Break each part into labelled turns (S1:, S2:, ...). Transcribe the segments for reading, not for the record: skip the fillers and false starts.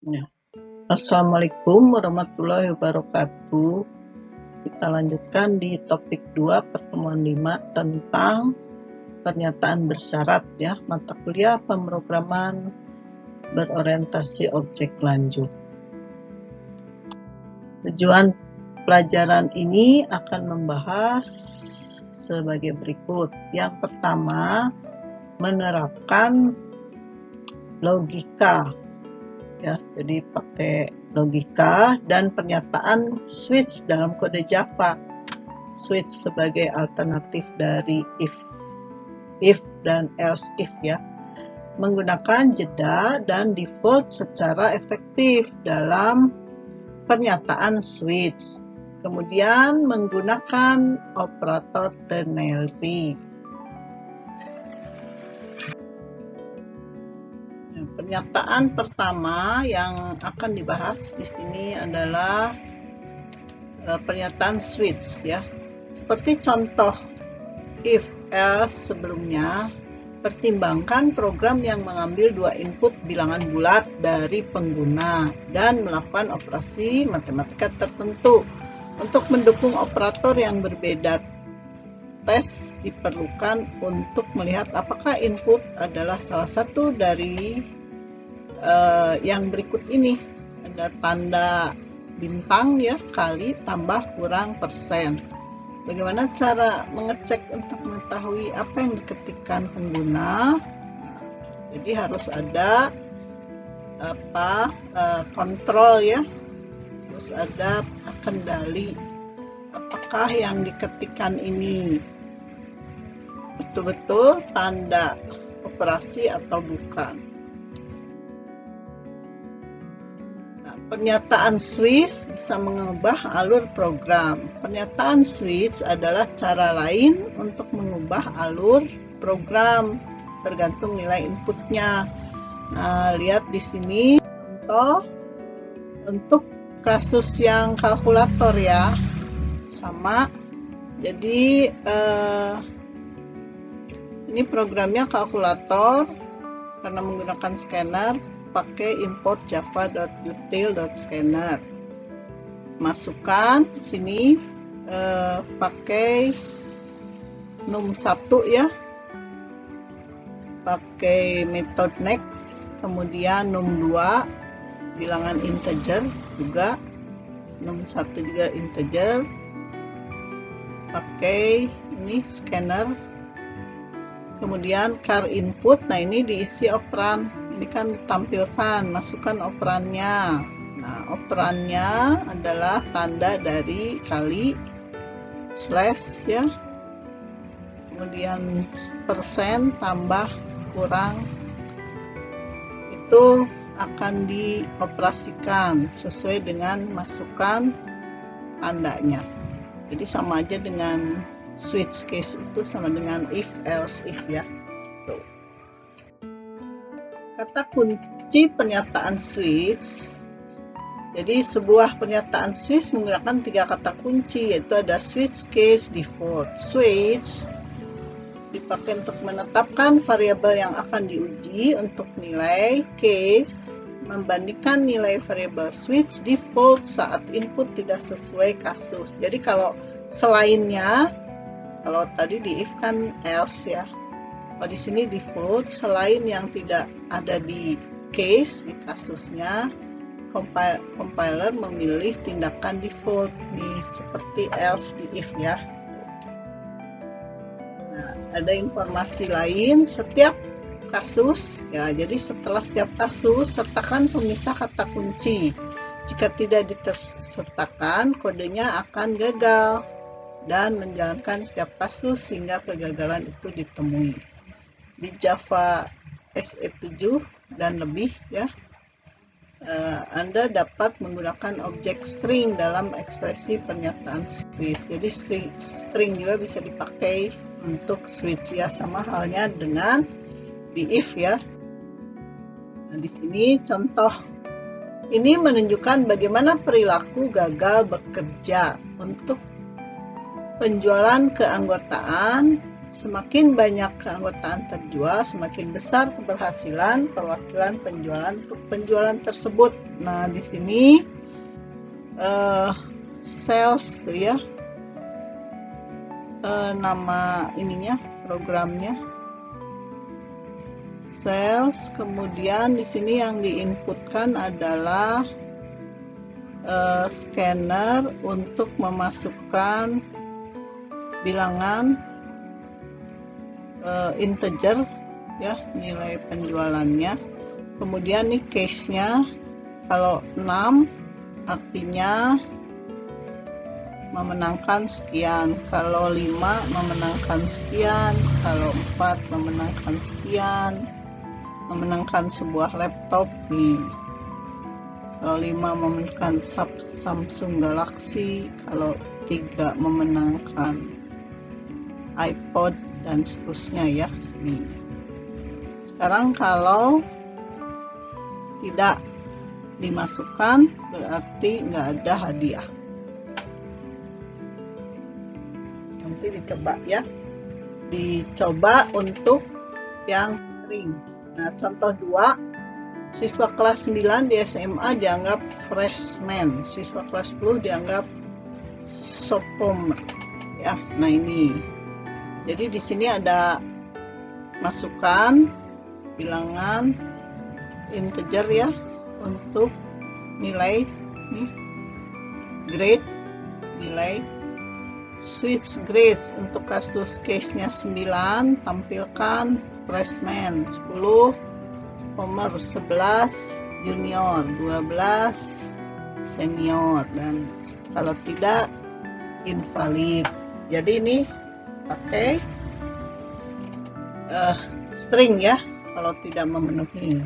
S1: Ya. Assalamualaikum warahmatullahi wabarakatuh. Kita lanjutkan di topik 2 pertemuan 5 tentang pernyataan bersyarat ya, mata kuliah pemrograman berorientasi objek lanjut. Tujuan pelajaran ini akan membahas sebagai berikut. Yang pertama, menerapkan logika ya, jadi pakai logika dan pernyataan switch dalam kode Java. Switch sebagai alternatif dari if dan else if ya, menggunakan jeda dan default secara efektif dalam pernyataan switch, kemudian menggunakan operator ternary. Pernyataan pertama yang akan dibahas di sini adalah pernyataan switch ya. Seperti contoh if else sebelumnya, pertimbangkan program yang mengambil dua input bilangan bulat dari pengguna dan melakukan operasi matematika tertentu. Untuk mendukung operator yang berbeda, tes diperlukan untuk melihat apakah input adalah salah satu dari yang berikut ini. Ada tanda bintang ya, kali, tambah, kurang, persen. Bagaimana cara mengecek untuk mengetahui apa yang diketikkan pengguna? Jadi harus ada kontrol ya, terus ada kendali apakah yang diketikkan ini betul-betul tanda operasi atau bukan. Pernyataan switch bisa mengubah alur program. Pernyataan switch adalah cara lain untuk mengubah alur program tergantung nilai inputnya. Nah, lihat di sini contoh untuk kasus yang kalkulator ya, sama. Jadi ini programnya kalkulator karena menggunakan scanner. Pakai import java.util.scanner, masukkan sini pakai num1 ya, pakai method next, kemudian num2 bilangan integer juga, num1 juga integer, pakai ini scanner, kemudian char input. Nah, ini diisi operan. Ini kan ditampilkan, masukkan operannya. Nah, operannya adalah tanda dari kali, slash ya, kemudian persen, tambah, kurang. Itu akan dioperasikan sesuai dengan masukkan tandanya. Jadi sama aja dengan switch case, itu sama dengan if else if ya. Tuh. Kata kunci pernyataan switch. Jadi sebuah pernyataan switch menggunakan 3 kata kunci, yaitu ada switch case, default. Switch dipakai untuk menetapkan variabel yang akan diuji untuk nilai, case membandingkan nilai variabel switch, default saat input tidak sesuai kasus. Jadi kalau selainnya, kalau tadi di if kan else ya. Kalau di sini default, selain yang tidak ada di case, di kasusnya, compiler memilih tindakan default nih, seperti else di if ya. Nah, ada informasi lain setiap kasus ya. Jadi setelah setiap kasus, sertakan pemisah kata kunci. Jika tidak disertakan, kodenya akan gagal dan menjalankan setiap kasus sehingga kegagalan itu ditemui. Di Java SE7 dan lebih ya, Anda dapat menggunakan objek string dalam ekspresi pernyataan switch. Jadi string juga bisa dipakai untuk switch ya, sama halnya dengan di if ya. Nah, di sini contoh ini menunjukkan bagaimana perilaku gagal bekerja untuk penjualan keanggotaan Semakin banyak keanggotaan terjual, semakin besar keberhasilan perwakilan penjualan untuk penjualan tersebut. Nah, di sini sales tuh ya, nama ininya, programnya sales. Kemudian di sini yang diinputkan adalah scanner untuk memasukkan bilangan integer ya, nilai penjualannya. Kemudian nih case-nya, kalau 6 artinya memenangkan sekian, kalau 5 memenangkan sekian, kalau 4 memenangkan sekian, memenangkan sebuah laptop nih. Kalau 5 memenangkan Samsung Galaxy, kalau 3 memenangkan iPod, dan seterusnya ya. Nih. Sekarang kalau tidak dimasukkan berarti nggak ada hadiah. Nanti dicoba ya. Dicoba untuk yang string. Nah, contoh 2, siswa kelas 9 di SMA dianggap freshman, siswa kelas 10 dianggap sophomore ya. Nah, ini. Jadi di sini ada masukan bilangan integer ya untuk nilai nih, grade, nilai switch grades. Untuk kasus case-nya 9 tampilkan freshman, 10 sophomore, 11 junior, 12 senior, dan kalau tidak invalid. Jadi ini pakai string ya kalau tidak memenuhi.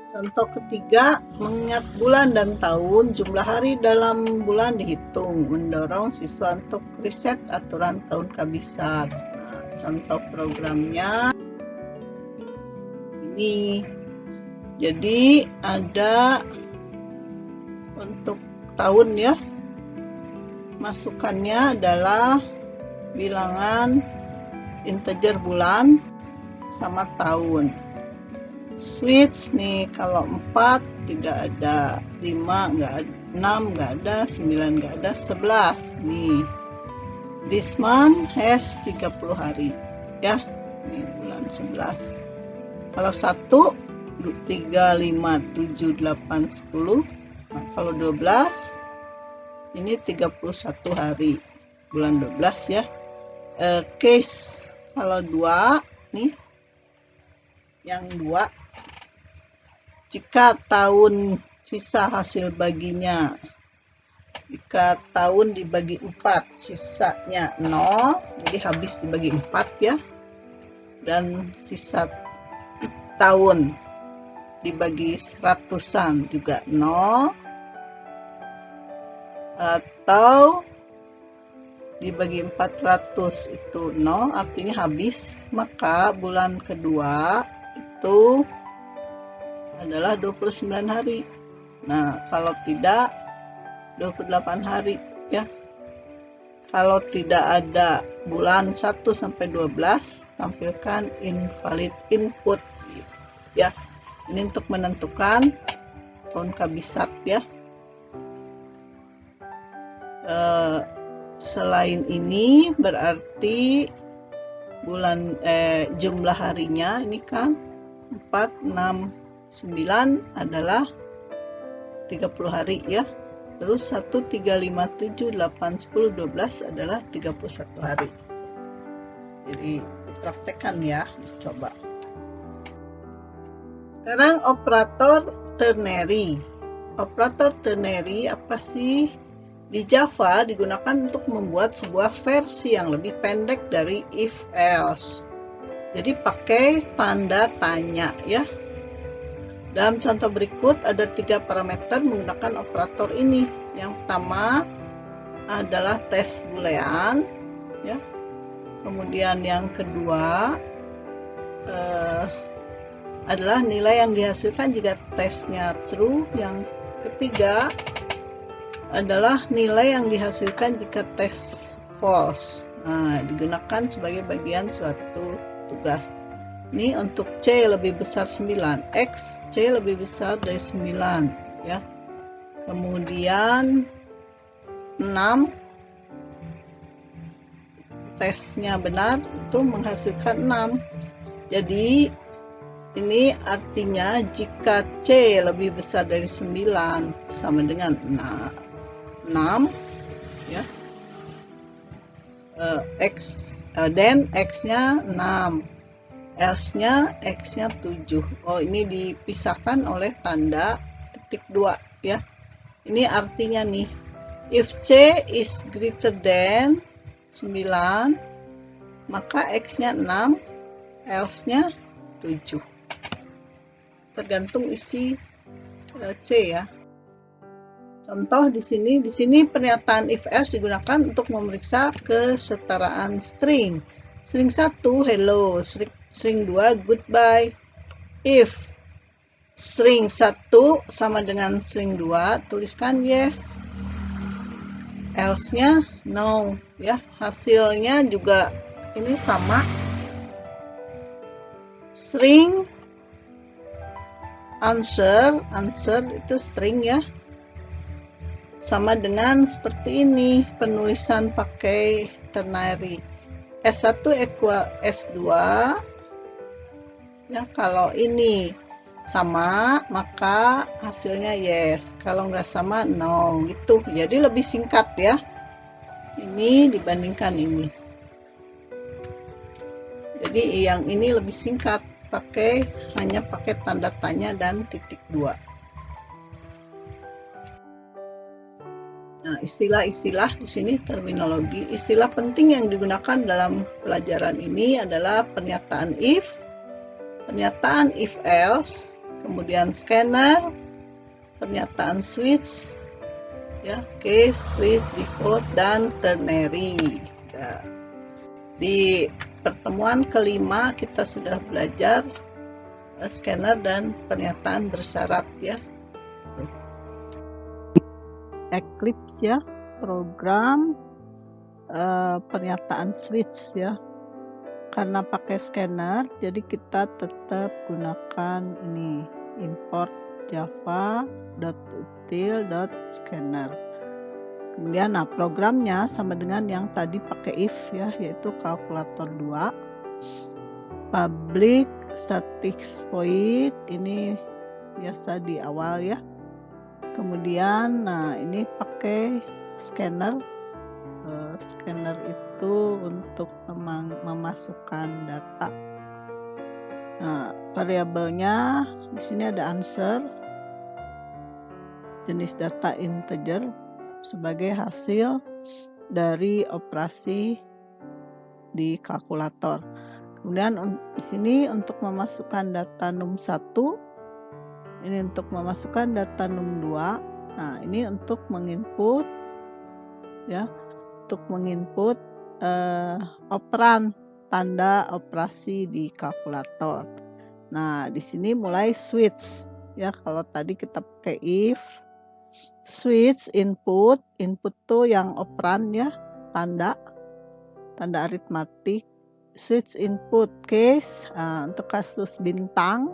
S1: Contoh ketiga, mengingat bulan dan tahun, jumlah hari dalam bulan dihitung, mendorong siswa untuk riset aturan tahun kabisat. Nah, contoh programnya ini. Jadi ada untuk tahun ya, masukannya adalah bilangan integer bulan sama tahun. Switch nih, kalau 4 tidak ada, 5 nggak ada, 6 nggak ada, 9 nggak ada, 11 nih. This month has 30 hari ya, ini bulan 11. Kalau 1 3, 5, 7, 8, 10. Nah, kalau 12 ini 31 hari, bulan 12 ya. Case kalau 2 nih, yang 2, jika tahun sisa hasil baginya, jika tahun dibagi 4 sisanya 0, jadi habis dibagi 4 ya, dan sisa tahun dibagi 100-an juga 0, atau dibagi 400 itu 0, artinya habis, maka bulan kedua itu adalah 29 hari. Nah, kalau tidak 28 hari ya. Kalau tidak ada bulan 1 sampai 12, tampilkan invalid input ya. Ini untuk menentukan tahun kabisat ya. Selain ini berarti bulan jumlah harinya ini kan 4, 6, 9 adalah 30 hari ya. Terus 1, 3, 5, 7, 8, 10, 12 adalah 31 hari. Jadi dipraktekkan ya, dicoba. Sekarang operator ternary. Operator ternary apa sih? Di Java digunakan untuk membuat sebuah versi yang lebih pendek dari if else. Jadi pakai tanda tanya ya. Dalam contoh berikut ada 3 parameter menggunakan operator ini. Yang pertama adalah tes boolean ya. Kemudian yang kedua adalah nilai yang dihasilkan jika tesnya true. Yang ketiga adalah nilai yang dihasilkan jika tes false. digunakan sebagai bagian suatu tugas. Ini untuk C lebih besar 9, X C lebih besar dari 9 ya. Kemudian 6, tesnya benar itu menghasilkan 6. Jadi ini artinya jika C lebih besar dari 9 sama dengan 6 ya. Dan X-nya 6, else-nya X-nya 7. Oh, ini dipisahkan oleh tanda titik 2 ya. Ini artinya nih, if C is greater than 9, maka X-nya 6, else-nya 7. Tergantung isi C ya. Contoh di sini pernyataan if else digunakan untuk memeriksa kesetaraan string. String 1 hello, string 2 goodbye. If string 1 sama dengan string 2, tuliskan yes. Else-nya no ya. Hasilnya juga ini sama. String answer itu string ya. Sama dengan seperti ini, penulisan pakai ternary. S1 equal S2 ya. Kalau ini sama maka hasilnya yes, kalau nggak sama no gitu. Jadi lebih singkat ya ini dibandingkan ini. Jadi yang ini lebih singkat, hanya pakai tanda tanya dan titik 2. Nah, istilah-istilah di sini terminologi. Istilah penting yang digunakan dalam pelajaran ini adalah pernyataan if else, kemudian scanner, pernyataan switch, ya, case, switch, default, dan ternary. Ya. Di pertemuan kelima kita sudah belajar scanner dan pernyataan bersyarat ya. Eclipse ya, program pernyataan switch ya. Karena pakai scanner, jadi kita tetap gunakan ini import java.util.scanner. Kemudian programnya sama dengan yang tadi pakai if ya, yaitu kalkulator 2. Public static void ini biasa di awal ya. Kemudian ini pakai scanner. Scanner itu untuk memasukkan data. Nah, variabelnya di sini ada answer, jenis data integer sebagai hasil dari operasi di kalkulator. Kemudian di sini untuk memasukkan data num1, ini untuk memasukkan data num2. Nah, ini untuk menginput ya, untuk menginput operan tanda operasi di kalkulator. Nah, di sini mulai switch ya. Kalau tadi kita pakai if, switch input tuh yang operan ya, tanda aritmatik. Switch input case untuk kasus bintang,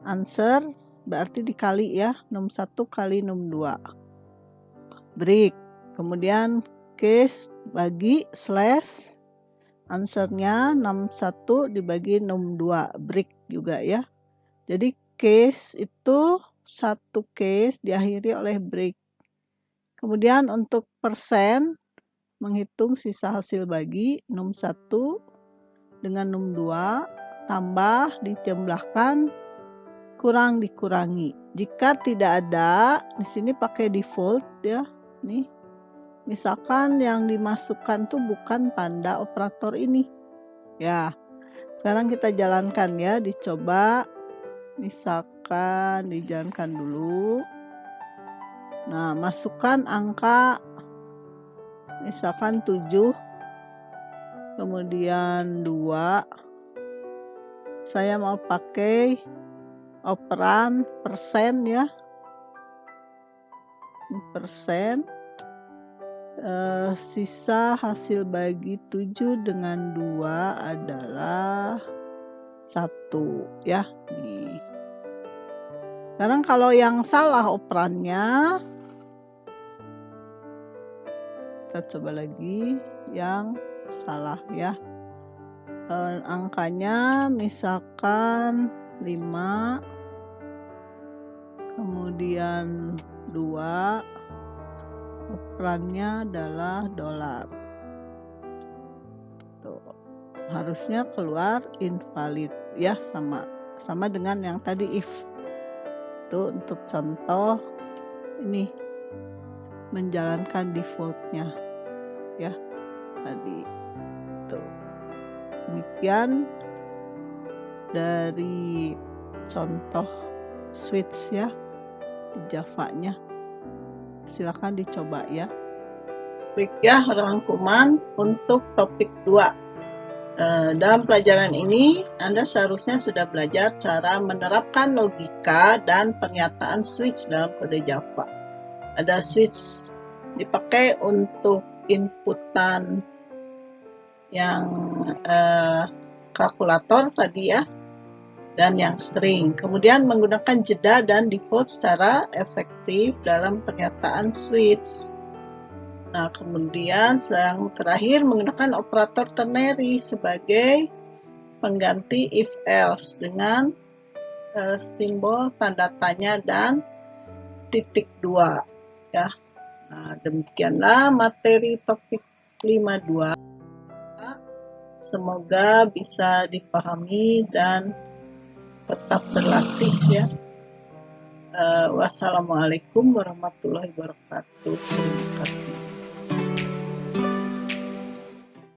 S1: answer berarti dikali ya, num1 kali num2. Break, kemudian case bagi slash, answernya num1 dibagi num2, break juga ya. Jadi case itu satu case diakhiri oleh break. Kemudian untuk persen, menghitung sisa hasil bagi num1 dengan num2, tambah dijumlahkan, kurang dikurangi. Jika tidak ada, di sini pakai default ya. Nih, misalkan yang dimasukkan tuh bukan tanda operator ini. Ya, sekarang kita jalankan ya, dicoba. Misalkan dijalankan dulu. Nah, masukkan angka misalkan 7, kemudian 2. Saya mau pakai operan persen ya. Persen. Sisa hasil bagi 7 dengan 2 adalah 1 ya. Nih. Sekarang kalau yang salah operannya, kita coba lagi yang salah ya. Angkanya misalkan 5, kemudian 2, operannya adalah dolar. Tuh, harusnya keluar invalid ya, sama dengan yang tadi if. Tuh untuk contoh ini menjalankan defaultnya ya tadi. Tuh. Demikian dari contoh switch ya di Java-nya. Silakan dicoba ya. Baik ya, rangkuman untuk topik 2. Dalam pelajaran ini, Anda seharusnya sudah belajar cara menerapkan logika dan pernyataan switch dalam kode Java. Ada switch dipakai untuk inputan yang kalkulator tadi ya, dan yang string. Kemudian menggunakan jeda dan default secara efektif dalam pernyataan switch. Nah, kemudian yang terakhir menggunakan operator ternary sebagai pengganti if else dengan simbol tanda tanya dan titik 2 ya. Nah, demikianlah materi topik 5.2. Semoga bisa dipahami dan tetap berlatih ya. Wassalamualaikum warahmatullahi wabarakatuh. Terima kasih.